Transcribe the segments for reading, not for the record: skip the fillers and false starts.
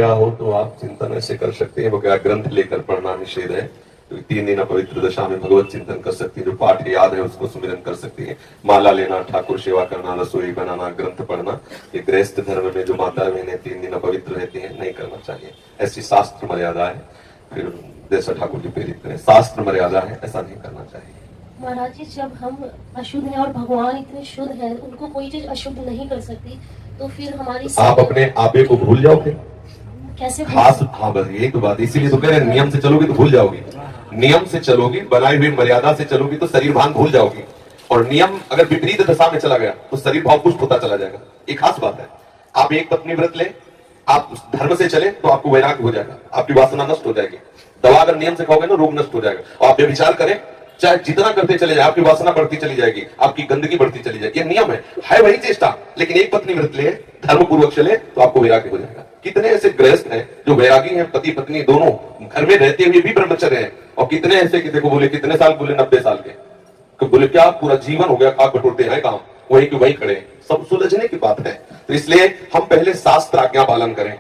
गया हो तो आप चिंतन ऐसे कर सकते हैं, वो क्या ग्रंथ लेकर पढ़ना निषेध है। तो 3 दिन पवित्र दशा में भगवत चिंतन कर सकती है, जो पाठ याद है उसको सुमिरन कर सकती है। माला लेना, ठाकुर सेवा करना, रसोई बनाना, ग्रंथ पढ़ना, ये गृहस्थ धर्म में जो माता बहनें 3 दिन पवित्र रहती है नहीं करना चाहिए। ऐसी शास्त्र मर्यादा है। फिर जैसा ठाकुर जी प्रेरित करें, शास्त्र मर्यादा है, ऐसा नहीं करना चाहिए। महाराज जी, जब हम अशुद्ध हैं और भगवान इतने शुद्ध हैं, उनको कोई चीज अशुद्ध नहीं कर सकती, तो फिर हमारी आप अपने आपे को भूल जाओ फिर कैसे खास। हाँ बस यही तो बात, इसीलिए तो कह रहे हैं नियम से चलोगी तो भूल जाओगी। नियम से चलोगी, बनाई हुई मर्यादा से चलोगी तो शरीर भान भूल जाओगी। और नियम अगर विपरीत दशा में चला गया तो शरीर भाव पुष्ट होता चला जाएगा। एक खास बात है, आप एक पत्नी व्रत ले, आप धर्म से चले तो आपको वैराग्य हो जाएगा, आपकी वासना नष्ट हो जाएगी। दवा अगर नियम से खाओगे ना, रोग नष्ट हो जाएगा। और आप व्यभिचार करें, चाहे जितना करते चले जाए, आपकी वासना बढ़ती चली जाएगी, आपकी गंदगी बढ़ती चली जाएगी। ये नियम है वही चेष्टा। लेकिन एक पत्नी व्रत ले, धर्म पूर्वक चले तो आपको वैराग्य हो जाएगा। कितने ऐसे गृहस्थ हैं जो वैरागी हैं, पति पत्नी दोनों घर में रहते हुए भी ब्रह्मचर्य हैं। और कितने ऐसे कि देखो बोले कितने साल, बोले 90 साल के, तो बोले क्या पूरा जीवन हो गया, खाक बटोरते हैं काम, वही के वही खड़े। सब सुलझने की बात है। तो इसलिए हम पहले शास्त्र आज्ञा पालन करें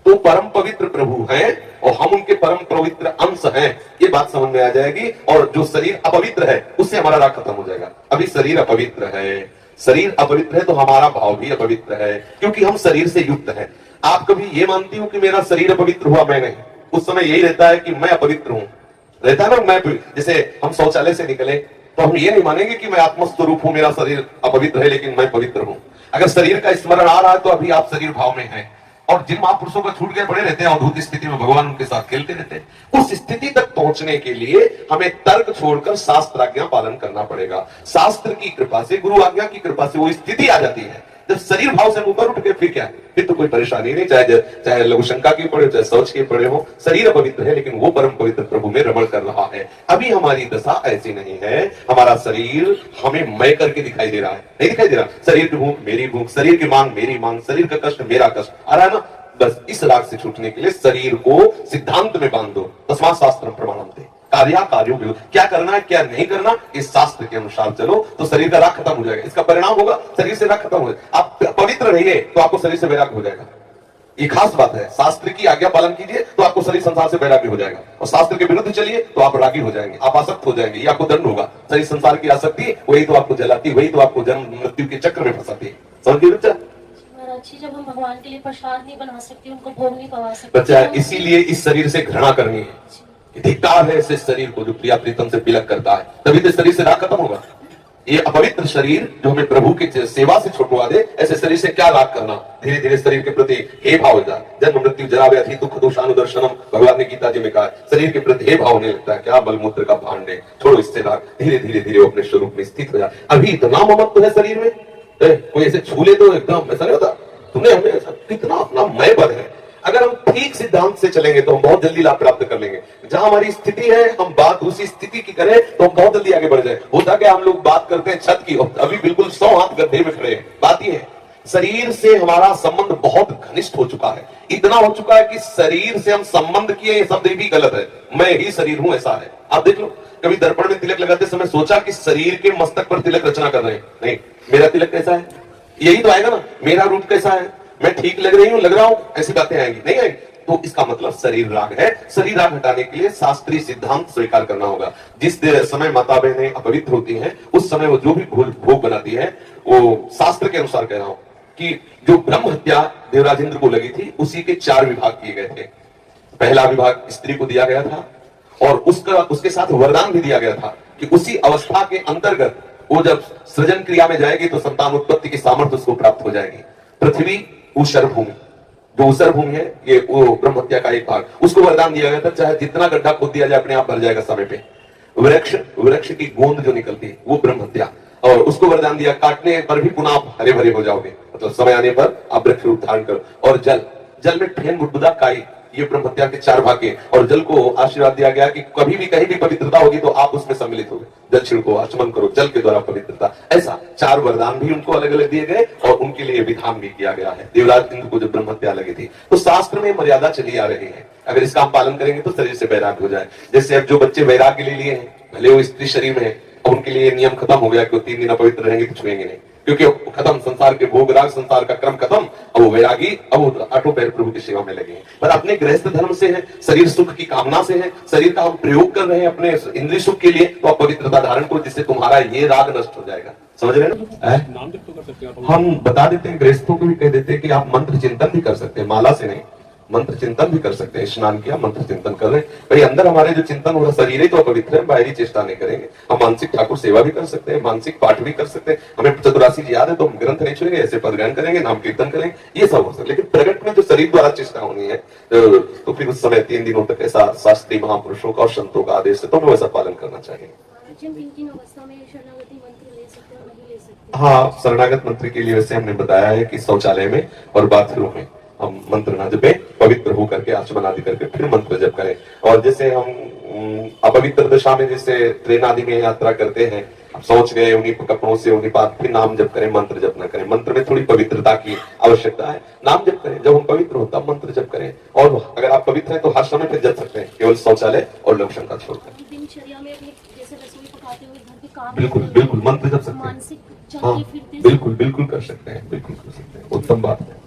तो परम पवित्र प्रभु हैं और हम उनके परम पवित्र अंश हैं, ये बात समझ में आ जाएगी। और जो शरीर अपवित्र है उससे हमारा राग खत्म हो जाएगा। अभी शरीर अपवित्र है, शरीर अपवित्र है तो हमारा भाव भी अपवित्र है, क्योंकि हम शरीर से युक्त हैं। आप कभी ये मानती हो कि मेरा शरीर अपवित्र हुआ? मैं नहीं। उस समय यही रहता है कि मैं अपवित्र हूं, रहता है ना। मैं जैसे हम शौचालय से निकले तो हम ये नहीं मानेंगे कि मैं आत्मस्वरूप हूं, मेरा शरीर अपवित्र है लेकिन मैं पवित्र हूं। अगर शरीर का स्मरण आ रहा है तो अभी आप शरीर भाव में हैं। और जिन महापुरुषों को छूट गए पड़े रहते हैं अद्भुत स्थिति में, भगवान उनके साथ खेलते रहते हैं। उस स्थिति तक पहुंचने के लिए हमें तर्क छोड़कर शास्त्र आज्ञा पालन करना पड़ेगा। शास्त्र की कृपा से, गुरु आज्ञा की कृपा से वो स्थिति आ जाती है जब शरीर भाव से ऊपर उठ के फिर क्या, फिर तो कोई परेशानी नहीं। चाहे लघु शंका की पड़े, चाहे शौच के पड़े हो, शरीर अपवित्र है लेकिन वो परम पवित्र प्रभु में रमण कर रहा है। अभी हमारी दशा ऐसी नहीं है। हमारा शरीर हमें मैं करके दिखाई दे रहा है, नहीं दिखाई दे रहा। शरीर की भूख मेरी भूख, शरीर की मांग मेरी मांग, शरीर का कष्ट मेरा कष्ट आ रहा है ना। बस इस राग से छूटने के लिए शरीर को सिद्धांत में बांध दो। तस्मात् शास्त्रम प्रमाणन्ते, कार्यों में क्या करना है क्या नहीं करना, इस शास्त्र के अनुसार चलो तो शरीर का राग खत्म हो जाएगा। इसका परिणाम होगा शरीर से राग खत्म हो जाएगा। आप पवित्र रहिए तो आपको शरीर से वैराग्य हो जाएगा। ये खास बात है। शास्त्र की आज्ञा पालन कीजिए तो आपको शरीर संसार से वैराग्य हो जाएगा। और शास्त्र के विरुद्ध चलिए तो आप रागी हो जाएंगे, आप आसक्त हो जाएंगे, ये आपको दंड होगा। शरीर संसार की आसक्ति वही तो आपको जलाती, वही तो आपको जन्म मृत्यु के चक्र में फंसाती है। समझ गए बच्चा? अच्छी, जब हम भगवान के लिए प्रसाद नहीं बना सकते, उनको भोग नहीं पवा सकते बच्चा, इसीलिए इस शरीर से घृणा करनी है। धिक्कार है ऐसे शरीर को जो प्रिया प्रीतम से बिलक करता है, तभी तो शरीर से राग खत्म होगा। ये अपवित्र शरीर जो हमें प्रभु की सेवा से छुटवा दे, ऐसे शरीर से क्या राग करना। धीरे धीरे शरीर के प्रति हे भाव हो जाए। जन्म मृत्यु जरा व्याधि दुख दोषानुदर्शनम, भगवान ने गीता जी में कहा, शरीर के प्रति हे भाव होने लगता है। क्या बलमूत्र का भांड है, छोड़ो इससे राग। धीरे धीरे धीरे वो अपने स्वरूप में स्थित हो जाए। अभी इतना ममत्व है शरीर में, कोई ऐसे छूले तो एकदम ऐसा नहीं होता। तुमने हमें ऐसा कितना अपना मैं बद है। अगर हम ठीक सिद्धांत से चलेंगे तो हम बहुत जल्दी लाभ प्राप्त कर लेंगे। जहां हमारी स्थिति है हम बात उसी स्थिति की करें तो हम बहुत जल्दी आगे बढ़ जाए। होता क्या, हम लोग बात करते हैं छत की, अभी बिल्कुल 100 हाथ गड्ढे में खड़े हैं। बात यह है, शरीर से हमारा संबंध बहुत घनिष्ठ हो चुका है। इतना हो चुका है कि शरीर से हम संबंध किए, ये शब्द भी गलत है। मैं ही शरीर हूं, ऐसा है। आप देख लो, कभी दर्पण में तिलक लगाते समय सोचा कि शरीर के मस्तक पर तिलक रचना कर रहे हैं? नहीं, मेरा तिलक कैसा है यही तो आएगा ना। मेरा रूप कैसा है, मैं ठीक लग रही हूं, लग रहा हूं, ऐसी बातें आएंगी नहीं आएंगी। तो इसका मतलब शरीर राग है। शरीर राग हटाने के लिए शास्त्रीय सिद्धांत स्वीकार करना होगा। जिस समय माता बहनें अपवित्र होती हैं उस समय वो जो भी भोग बनाती है वो शास्त्र के अनुसार कह रहा हूं कि जो ब्रह्म हत्या देवराज इंद्र को लगी थी उसी के 4 विभाग किए गए थे। पहला विभाग स्त्री को दिया गया था और उसके साथ वरदान भी दिया गया था कि उसी अवस्था के अंतर्गत वो जब सृजन क्रिया में जाएगी तो संतान उत्पत्ति की सामर्थ्य उसको प्राप्त हो जाएगी। पृथ्वी ऊषर भूमि, जो ऊषर भूमि है ये वो ब्रह्म हत्या का एक भाग, उसको वरदान दिया गया था चाहे जितना गड्ढा खोद दिया जाए अपने आप भर जाएगा समय पे। वृक्ष की गोंद जो निकलती है वो ब्रह्म हत्या, और उसको वरदान दिया काटने पर भी पुनः आप हरे भरे हो जाओगे, मतलब समय आने पर आप वृक्ष रूप धारण करो। और जल में ठेन बुदबुदा काई, ये ब्रह्म हत्या के 4 भाग के। और जल को आशीर्वाद दिया गया कि कभी भी कहीं भी पवित्रता होगी तो आप उसमें सम्मिलित होगे। जल छिड़को, आचमन करो, जल के द्वारा पवित्रता। ऐसा 4 वरदान भी उनको अलग अलग दिए गए और उनके लिए विधान भी किया गया है। देवराज इंद्र को जब ब्रह्म हत्या लगी थी तो शास्त्र में मर्यादा चली आ रही है। अगर इसका हम पालन करेंगे तो शरीर से वैराग्य हो जाए। जैसे अब जो बच्चे वैराग्य ले लिए हैं, भले वो स्त्री शरीर में है, उनके लिए नियम खत्म हो गया कि 3 दिन अपवित्र रहेंगे तो छुएंगे नहीं। क्योंकि अब खत्म संसार के भोग राग, संसार का क्रम खत्म। अब वो वैरागी, अब वो आठों पैर प्रभु की सेवा में लगे हैं। पर अपने गृहस्थ धर्म से है, शरीर सुख की कामना से है, शरीर का हम प्रयोग कर रहे हैं अपने इंद्रिय सुख के लिए, तो आप पवित्रता धारण करो, जिससे तुम्हारा ये राग नष्ट हो जाएगा। समझ रहे हैं ना? नाम जप तो कर सकते हैं हम बता देते हैं, गृहस्थों को भी कह देते हैं कि आप मंत्र चिंतन भी कर सकते हैं, माला से नहीं, मंत्र चिंतन भी कर सकते हैं। स्नान किया, मंत्र चिंतन कर रहे हैं, भाई अंदर हमारे जो चिंतन हो रहा, शरीर ही तो पवित्र है, बाहरी चेष्टा नहीं करेंगे। हम मानसिक ठाकुर सेवा भी कर सकते हैं, मानसिक पाठ भी कर सकते हैं। हमें चतुरासी जी याद है तो हम ग्रंथ नहीं छुएंगे, ऐसे पदगान करेंगे, नाम कीर्तन करेंगे, ये सब हो सकता है। लेकिन प्रकट में जो शरीर द्वारा चेष्टा होनी है, तो फिर उस समय 3 दिनों तक ऐसा शास्त्रीय महापुरुषों का और संतों का आदेश है, तो हमें वैसा पालन करना चाहिए। किन अवस्था में शरणागति मंत्र ले सकते हैं और नहीं ले सकते? हाँ, शरणागत मंत्र के लिए वैसे हमने बताया है कि शौचालय में और बाथरूम में हम मंत्र ना जपे, पवित्र होकर के आचमन आदि करके फिर मंत्र जप करें। और जैसे हम अपवित्र दशा में जैसे ट्रेन आदि में यात्रा करते हैं, सोच गए उन्हीं कपड़ों से, उन्हीं बात, फिर नाम जप करें, मंत्र जप न करें। मंत्र में थोड़ी पवित्रता की आवश्यकता है, नाम जप करें। जब हम पवित्र हो तब मंत्र जप करें, और अगर आप पवित्र हैं तो हर समय फिर जप सकते हैं, केवल शौचालय और लक्षण का छोड़कर। दिनचर्या में अपने जैसे रसोई पकाते हुए घर के काम, बिल्कुल बिल्कुल मंत्र जप सकते हैं। मानसिक हाँ चलते फिरते बिल्कुल बिल्कुल कर सकते हैं, बिल्कुल कर सकते हैं, उत्तम बात है।